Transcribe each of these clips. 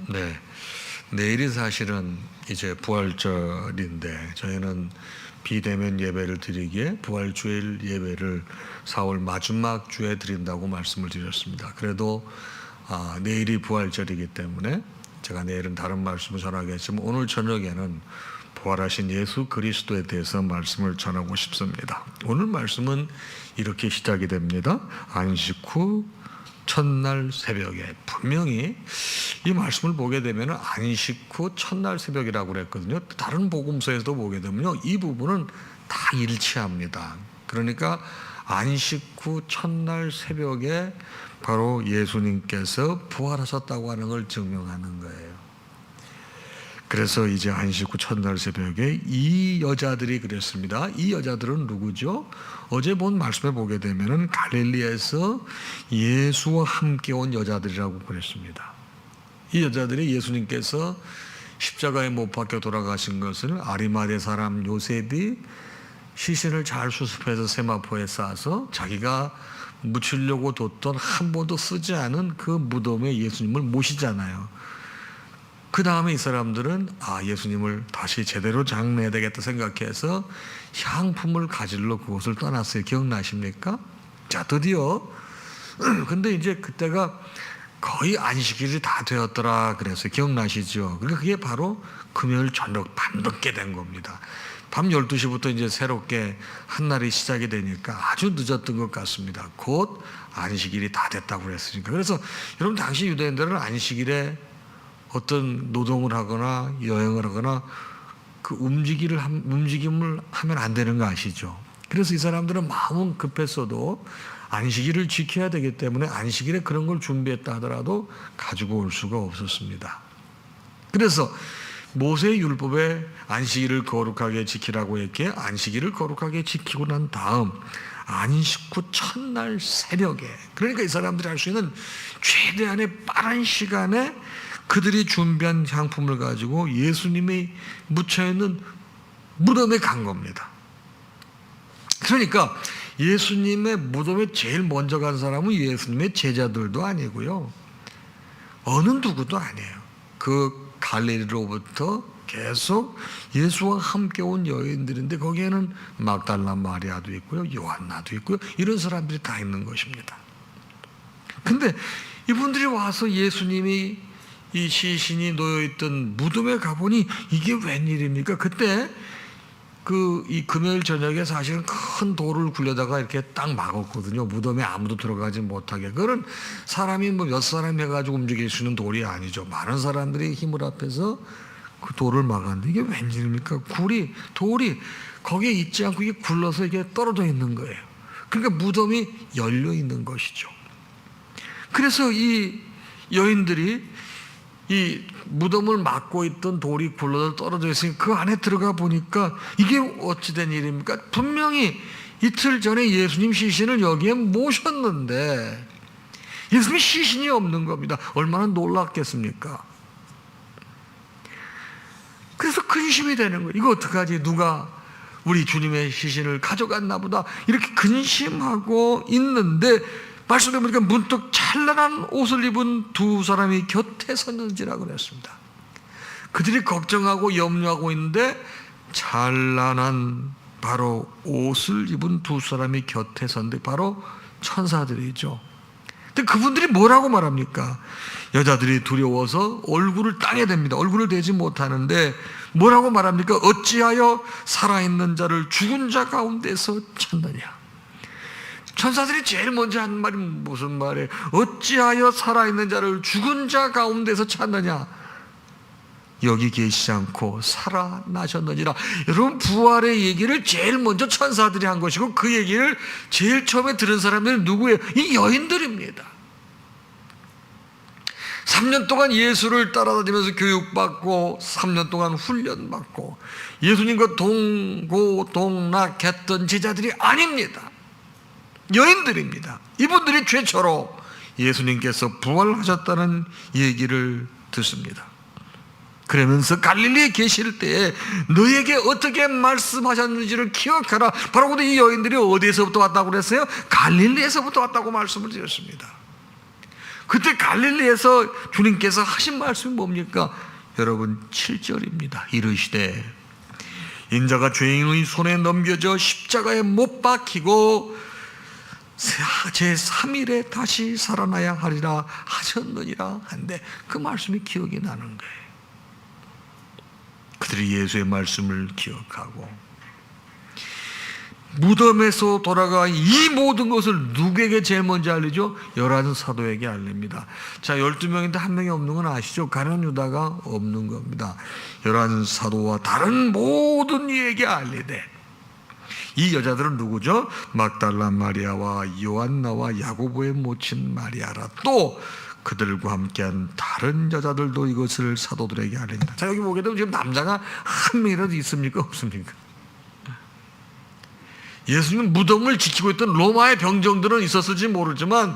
네, 내일이 사실은 이제 부활절인데 저희는 비대면 예배를 드리기에 부활주일 예배를 4월 마지막 주에 드린다고 말씀을 드렸습니다. 그래도 내일이 부활절이기 때문에 제가 내일은 다른 말씀을 전하겠지만 오늘 저녁에는 부활하신 예수 그리스도에 대해서 말씀을 전하고 싶습니다. 오늘 말씀은 이렇게 시작이 됩니다. 안식 후 첫날 새벽에. 분명히 이 말씀을 보게 되면 안식 후 첫날 새벽이라고 그랬거든요. 다른 복음서에서도 보게 되면요, 이 부분은 다 일치합니다. 그러니까 안식 후 첫날 새벽에 바로 예수님께서 부활하셨다고 하는 걸 증명하는 거예요. 그래서 이제 안식 후 첫날 새벽에 이 여자들이 그랬습니다. 이 여자들은 누구죠? 어제 본 말씀에 보게 되면은 갈릴리에서 예수와 함께 온 여자들이라고 그랬습니다. 이 여자들이 예수님께서 십자가에 못 박혀 돌아가신 것을 아리마대 사람 요셉이 시신을 잘 수습해서 세마포에 싸서 자기가 묻히려고 뒀던 한 번도 쓰지 않은 그 무덤에 예수님을 모시잖아요. 그 다음에 이 사람들은 예수님을 다시 제대로 장례해야 되겠다 생각해서 향품을 가지러 그곳을 떠났어요. 기억나십니까? 자, 드디어 근데 이제 그때가 거의 안식일이 다 되었더라 그래서 기억나시죠? 그러니까 그게 바로 금요일 저녁 밤늦게 된 겁니다. 밤 12시부터 이제 새롭게 한 날이 시작이 되니까 아주 늦었던 것 같습니다. 곧 안식일이 다 됐다고 그랬으니까. 그래서 여러분, 당시 유대인들은 안식일에 어떤 노동을 하거나 여행을 하거나 그 움직임을 하면 안 되는 거 아시죠? 그래서 이 사람들은 마음은 급했어도 안식일을 지켜야 되기 때문에 안식일에 그런 걸 준비했다 하더라도 가지고 올 수가 없었습니다. 그래서 모세의 율법에 안식일을 거룩하게 지키라고 했기에 안식일을 거룩하게 지키고 난 다음 안식 후 첫날 새벽에, 그러니까 이 사람들이 할 수 있는 최대한의 빠른 시간에 그들이 준비한 향품을 가지고 예수님이 묻혀있는 무덤에 간 겁니다. 그러니까 예수님의 무덤에 제일 먼저 간 사람은 예수님의 제자들도 아니고요, 어느 누구도 아니에요. 그 갈릴리로부터 계속 예수와 함께 온 여인들인데 거기에는 막달라 마리아도 있고요, 요한나도 있고요, 이런 사람들이 다 있는 것입니다. 근데 이분들이 와서 예수님이 이 시신이 놓여있던 무덤에 가보니 이게 웬일입니까? 그때 이 금요일 저녁에 사실은 큰 돌을 굴려다가 이렇게 딱 막았거든요. 무덤에 아무도 들어가지 못하게. 그건 사람이 몇 사람이 해가지고 움직일 수 있는 돌이 아니죠. 많은 사람들이 힘을 합해서 그 돌을 막았는데 이게 웬일입니까? 돌이 거기에 있지 않고 이게 굴러서 이게 떨어져 있는 거예요. 그러니까 무덤이 열려 있는 것이죠. 그래서 이 여인들이 이 무덤을 막고 있던 돌이 굴러서 떨어져 있으니 그 안에 들어가 보니까 이게 어찌된 일입니까? 분명히 이틀 전에 예수님 시신을 여기에 모셨는데 예수님 시신이 없는 겁니다. 얼마나 놀랐겠습니까? 그래서 근심이 되는 거예요. 이거 어떡하지? 누가 우리 주님의 시신을 가져갔나 보다, 이렇게 근심하고 있는데 말씀해 보니까 문득 찬란한 옷을 입은 두 사람이 곁에 섰는지라고 그랬습니다. 그들이 걱정하고 염려하고 있는데 찬란한 바로 옷을 입은 두 사람이 곁에 섰는데 바로 천사들이죠. 근데 그분들이 뭐라고 말합니까? 여자들이 두려워서 얼굴을 땅에 댑니다. 얼굴을 대지 못하는데 뭐라고 말합니까? 어찌하여 살아있는 자를 죽은 자 가운데서 찾느냐? 천사들이 제일 먼저 한 말이 무슨 말이에요? 어찌하여 살아있는 자를 죽은 자 가운데서 찾느냐? 여기 계시지 않고 살아나셨느니라. 여러분, 부활의 얘기를 제일 먼저 천사들이 한 것이고 그 얘기를 제일 처음에 들은 사람들은 누구예요? 이 여인들입니다. 3년 동안 예수를 따라다니면서 교육받고 3년 동안 훈련받고 예수님과 동고동락했던 제자들이 아닙니다. 여인들입니다. 이분들이 최초로 예수님께서 부활하셨다는 얘기를 듣습니다. 그러면서 갈릴리에 계실 때에 너에게 어떻게 말씀하셨는지를 기억하라. 바로 근데 이 여인들이 어디에서부터 왔다고 그랬어요? 갈릴리에서부터 왔다고 말씀을 드렸습니다. 그때 갈릴리에서 주님께서 하신 말씀이 뭡니까? 여러분 7절입니다. 이르시되 인자가 죄인의 손에 넘겨져 십자가에 못 박히고 제3일에 다시 살아나야 하리라 하셨느니라 한데 그 말씀이 기억이 나는 거예요. 그들이 예수의 말씀을 기억하고 무덤에서 돌아가 이 모든 것을 누구에게 제일 먼저 알리죠? 11 사도에게 알립니다. 자, 12명인데 한 명이 없는 건 아시죠? 가룟 유다가 없는 겁니다. 11 사도와 다른 모든 이에게 알리되 이 여자들은 누구죠? 막달라 마리아와 요한나와 야고보의 모친 마리아라. 또 그들과 함께한 다른 여자들도 이것을 사도들에게 알립니다. 자, 여기 보게 되면 지금 남자가 한 명이라도 있습니까? 없습니까? 예수님 무덤을 지키고 있던 로마의 병정들은 있었을지 모르지만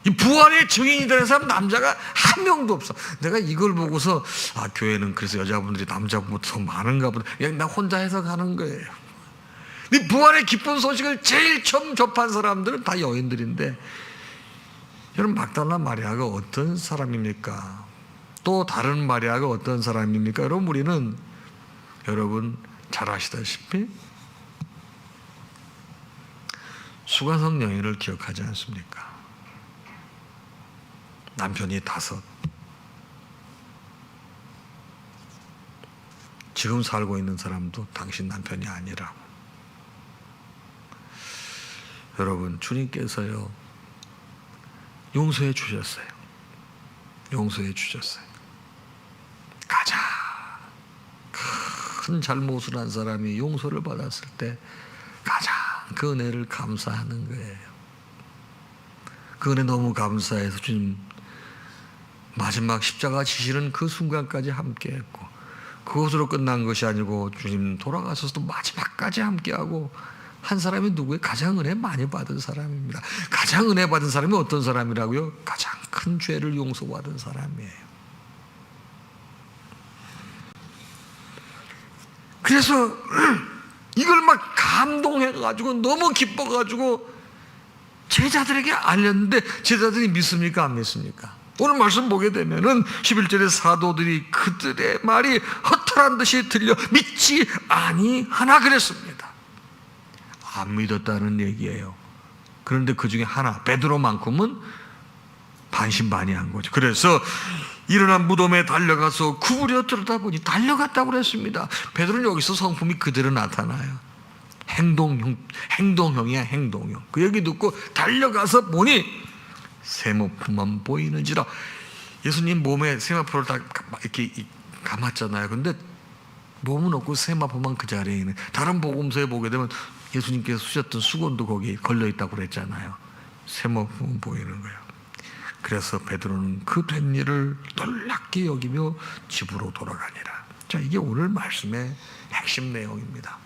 이 부활의 증인이 되는 사람 남자가 한 명도 없어. 내가 이걸 보고서 교회는 그래서 여자분들이 남자보다 더 많은가 보다. 그냥 나 혼자 해서 가는 거예요. 이 부활의 기쁜 소식을 제일 처음 접한 사람들은 다 여인들인데, 여러분 막달라 마리아가 어떤 사람입니까? 또 다른 마리아가 어떤 사람입니까? 여러분 우리는 여러분 잘 아시다시피 수가성 여인을 기억하지 않습니까? 남편이 5. 지금 살고 있는 사람도 당신 남편이 아니라고. 여러분 주님께서요 용서해 주셨어요. 용서해 주셨어요. 가장 큰 잘못을 한 사람이 용서를 받았을 때 가장 그 은혜를 감사하는 거예요. 그 은혜 너무 감사해서 주님 마지막 십자가 지시는 그 순간까지 함께했고, 그것으로 끝난 것이 아니고 주님 돌아가셔서도 마지막까지 함께하고 한 사람이 누구예요? 가장 은혜 많이 받은 사람입니다. 가장 은혜 받은 사람이 어떤 사람이라고요? 가장 큰 죄를 용서받은 사람이에요. 그래서 이걸 막 감동해가지고 너무 기뻐가지고 제자들에게 알렸는데 제자들이 믿습니까? 안 믿습니까? 오늘 말씀 보게 되면은 11절에 사도들이 그들의 말이 허탈한 듯이 들려 믿지 아니하나 그랬습니다. 안 믿었다는 얘기예요. 그런데 그 중에 하나, 베드로만큼은 반신반의한 거죠. 그래서 일어난 무덤에 달려가서 구부려 들여다보니 달려갔다고 그랬습니다. 베드로는 여기서 성품이 그대로 나타나요. 행동형이야, 행동형. 그 얘기 듣고 달려가서 보니 세마포만 보이는지라. 예수님 몸에 세마포를 다 이렇게 감았잖아요. 근데 몸은 없고 세마포만 그 자리에 있는. 다른 복음서에 보게 되면 예수님께서 쓰셨던 수건도 거기 걸려 있다고 그랬잖아요. 세마포만 보이는 거예요. 그래서 베드로는 그 된 일을 놀랍게 여기며 집으로 돌아가니라. 자, 이게 오늘 말씀의 핵심 내용입니다.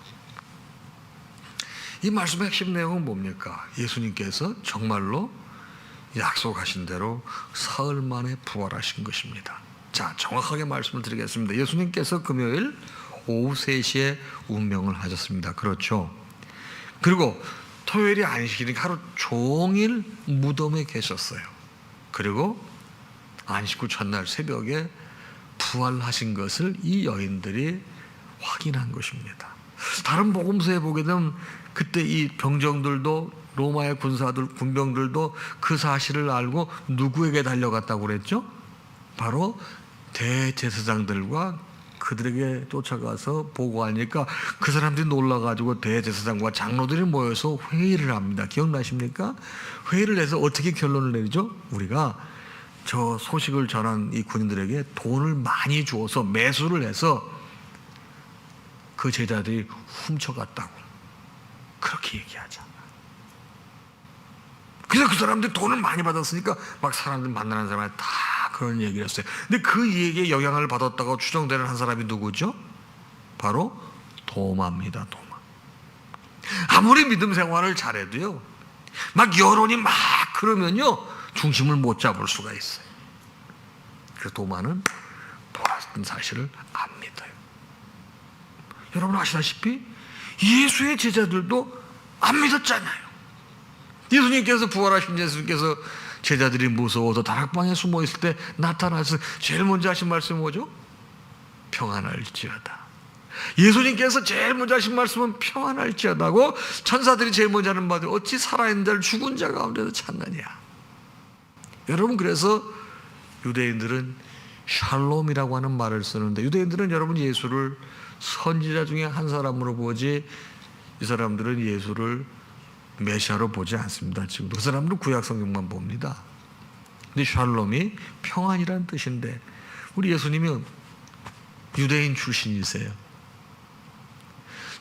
이 말씀의 핵심 내용은 뭡니까? 예수님께서 정말로 약속하신 대로 사흘 만에 부활하신 것입니다. 자, 정확하게 말씀을 드리겠습니다. 예수님께서 금요일 오후 3시에 운명을 하셨습니다. 그렇죠? 그리고 토요일이 안식일이니까 하루 종일 무덤에 계셨어요. 그리고 안식 후 첫날 새벽에 부활하신 것을 이 여인들이 확인한 것입니다. 다른 복음서에 보게 되면 그때 이 병정들도 로마의 군병들도 그 사실을 알고 누구에게 달려갔다고 그랬죠? 바로 대제사장들과 그들에게 쫓아가서 보고하니까 그 사람들이 놀라가지고 대제사장과 장로들이 모여서 회의를 합니다. 기억나십니까? 회의를 해서 어떻게 결론을 내리죠? 우리가 저 소식을 전한 이 군인들에게 돈을 많이 주어서 매수를 해서 그 제자들이 훔쳐갔다고 그렇게 얘기하자. 그래서 그 사람들이 돈을 많이 받았으니까 막 사람들 만나는 사람한테 다 그런 얘기를 했어요. 근데 그 얘기에 영향을 받았다고 추정되는 한 사람이 누구죠? 바로 도마입니다. 도마. 아무리 믿음 생활을 잘해도요, 막 여론이 막 그러면요 중심을 못 잡을 수가 있어요. 그래서 도마는 돌아선 사실을 안 믿어요. 여러분 아시다시피 예수의 제자들도 안 믿었잖아요. 예수님께서 부활하신 예수님께서 제자들이 무서워서 다락방에 숨어 있을 때 나타나서 제일 먼저 하신 말씀이 뭐죠? 평안할지어다. 예수님께서 제일 먼저 하신 말씀은 평안할지어다고, 천사들이 제일 먼저 하는 말이 어찌 살아있는 자를 죽은 자 가운데서 찾느냐. 여러분, 그래서 유대인들은 샬롬이라고 하는 말을 쓰는데, 유대인들은 여러분 예수를 선지자 중에 한 사람으로 보지, 이 사람들은 예수를 메시아로 보지 않습니다. 지금도 그 사람들은 구약 성경만 봅니다. 근데 샬롬이 평안이라는 뜻인데, 우리 예수님은 유대인 출신이세요.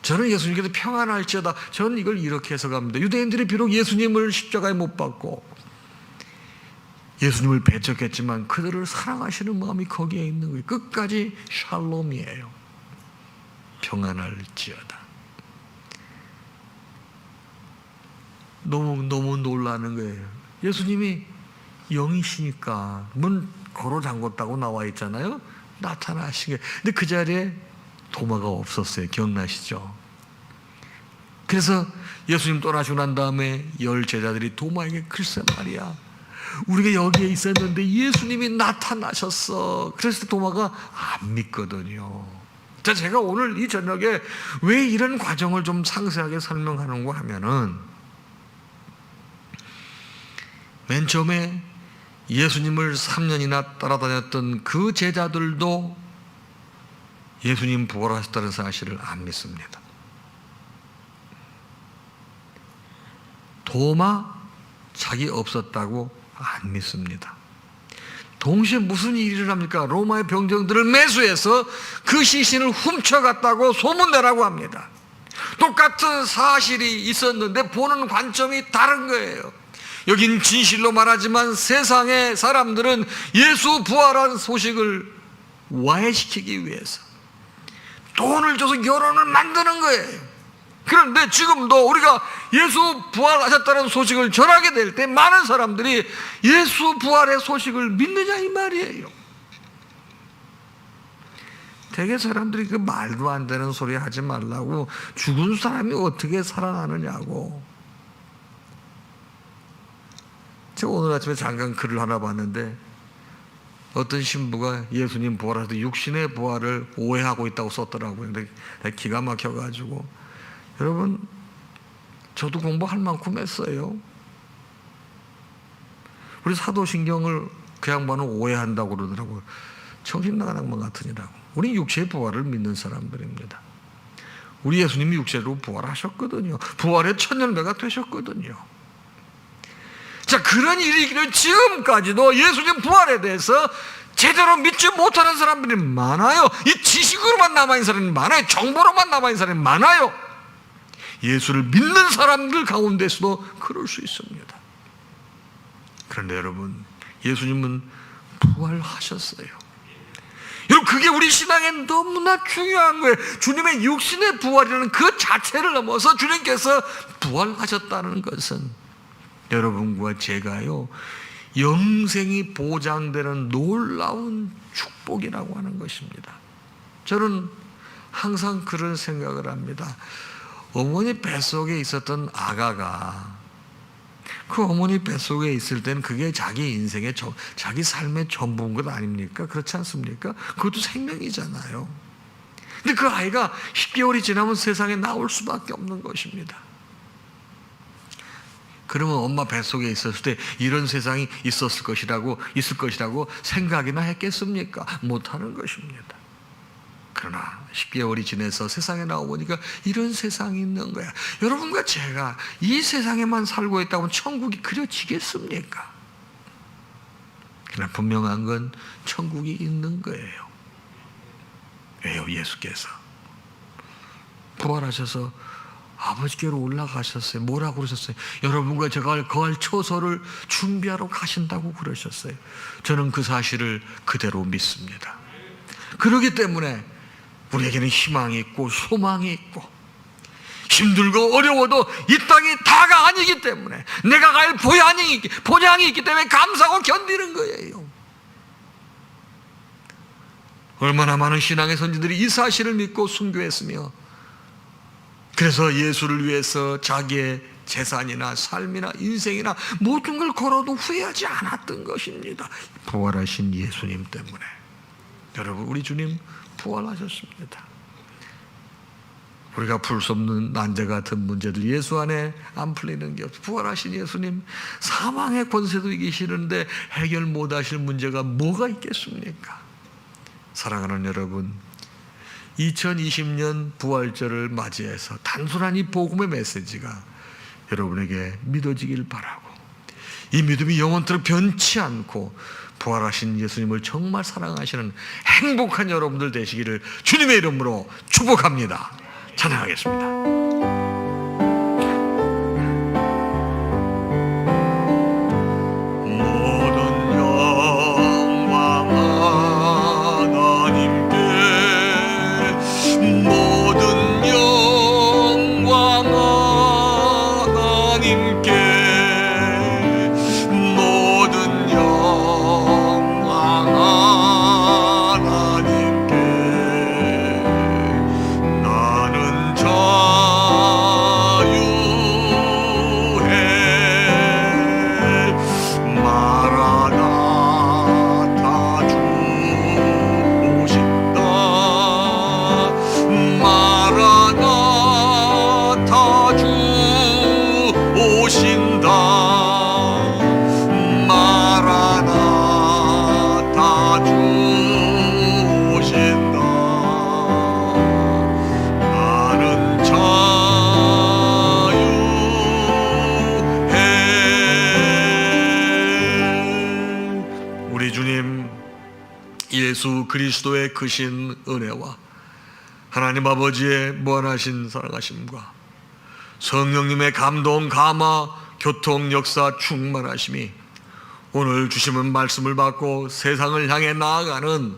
저는 예수님께서 평안할지어다, 저는 이걸 이렇게 해석합니다. 유대인들이 비록 예수님을 십자가에 못 박고 예수님을 배척했지만 그들을 사랑하시는 마음이 거기에 있는 거예요. 끝까지 샬롬이에요. 평안할지어다. 너무 놀라는 거예요. 예수님이 영이시니까 문 걸어 잠궜다고 나와 있잖아요. 나타나신 게. 근데 그 자리에 도마가 없었어요. 기억나시죠? 그래서 예수님 떠나시고 난 다음에 10 제자들이 도마에게 글쎄 말이야, 우리가 여기에 있었는데 예수님이 나타나셨어. 그래서 도마가 안 믿거든요. 자, 제가 오늘 이 저녁에 왜 이런 과정을 좀 상세하게 설명하는가 하면은, 맨 처음에 예수님을 3년이나 따라다녔던 그 제자들도 예수님 부활하셨다는 사실을 안 믿습니다. 도마 자기 없었다고 안 믿습니다. 동시에 무슨 일이 일어납니까? 로마의 병정들을 매수해서 그 시신을 훔쳐갔다고 소문내라고 합니다. 똑같은 사실이 있었는데 보는 관점이 다른 거예요. 여긴 진실로 말하지만 세상의 사람들은 예수 부활한 소식을 와해시키기 위해서 돈을 줘서 여론을 만드는 거예요. 그런데 지금도 우리가 예수 부활하셨다는 소식을 전하게 될 때 많은 사람들이 예수 부활의 소식을 믿느냐 이 말이에요. 되게 사람들이 그 말도 안 되는 소리 하지 말라고, 죽은 사람이 어떻게 살아나느냐고. 제가 오늘 아침에 잠깐 글을 하나 봤는데, 어떤 신부가 예수님 부활할 때 육신의 부활을 오해하고 있다고 썼더라고요. 근데 기가 막혀가지고, 여러분, 저도 공부할 만큼 했어요. 우리 사도신경을 그 양반은 오해한다고 그러더라고요. 정신 나간 양반 같으니라고. 우리 육체의 부활을 믿는 사람들입니다. 우리 예수님이 육체로 부활하셨거든요. 부활의 천년배가 되셨거든요. 자, 그런 일이기는 지금까지도 예수님 부활에 대해서 제대로 믿지 못하는 사람들이 많아요. 이 지식으로만 남아있는 사람이 많아요. 정보로만 남아있는 사람이 많아요. 예수를 믿는 사람들 가운데서도 그럴 수 있습니다. 그런데 여러분, 예수님은 부활하셨어요. 여러분, 그게 우리 신앙에 너무나 중요한 거예요. 주님의 육신의 부활이라는 그 자체를 넘어서 주님께서 부활하셨다는 것은 여러분과 제가요, 영생이 보장되는 놀라운 축복이라고 하는 것입니다. 저는 항상 그런 생각을 합니다. 어머니 뱃속에 있었던 아가가 그 어머니 뱃속에 있을 때는 그게 자기 인생의 자기 삶의 전부인 것 아닙니까? 그렇지 않습니까? 그것도 생명이잖아요. 근데 그 아이가 10개월이 지나면 세상에 나올 수밖에 없는 것입니다. 그러면 엄마 뱃속에 있었을 때 이런 세상이 있을 것이라고 생각이나 했겠습니까? 못하는 것입니다. 그러나 10개월이 지나서 세상에 나오보니까 이런 세상이 있는 거야. 여러분과 제가 이 세상에만 살고 있다면 천국이 그려지겠습니까? 그러나 분명한 건 천국이 있는 거예요. 왜요? 예수께서 부활하셔서 아버지께로 올라가셨어요. 뭐라고 그러셨어요? 여러분과 제가 거할 처소를 준비하러 가신다고 그러셨어요. 저는 그 사실을 그대로 믿습니다. 그렇기 때문에 우리에게는 희망이 있고 소망이 있고, 힘들고 어려워도 이 땅이 다가 아니기 때문에 내가 갈 본향이 있기 때문에 감사하고 견디는 거예요. 얼마나 많은 신앙의 선지들이 이 사실을 믿고 순교했으며, 그래서 예수를 위해서 자기의 재산이나 삶이나 인생이나 모든 걸 걸어도 후회하지 않았던 것입니다. 부활하신 예수님 때문에. 여러분, 우리 주님 부활하셨습니다. 우리가 풀 수 없는 난제 같은 문제들, 예수 안에 안 풀리는 게 없어요. 부활하신 예수님, 사망의 권세도 이기시는데 해결 못하실 문제가 뭐가 있겠습니까? 사랑하는 여러분, 2020년 부활절을 맞이해서 단순한 이 복음의 메시지가 여러분에게 믿어지길 바라고, 이 믿음이 영원토록 변치 않고 부활하신 예수님을 정말 사랑하시는 행복한 여러분들 되시기를 주님의 이름으로 축복합니다. 찬양하겠습니다. 예수 그리스도의 크신 은혜와 하나님 아버지의 무한하신 사랑하심과 성령님의 감동, 감화, 교통, 역사, 충만하심이 오늘 주시는 말씀을 받고 세상을 향해 나아가는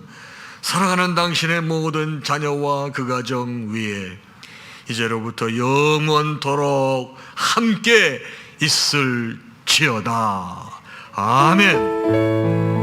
사랑하는 당신의 모든 자녀와 그 가정 위에 이제로부터 영원토록 함께 있을지어다. 아멘.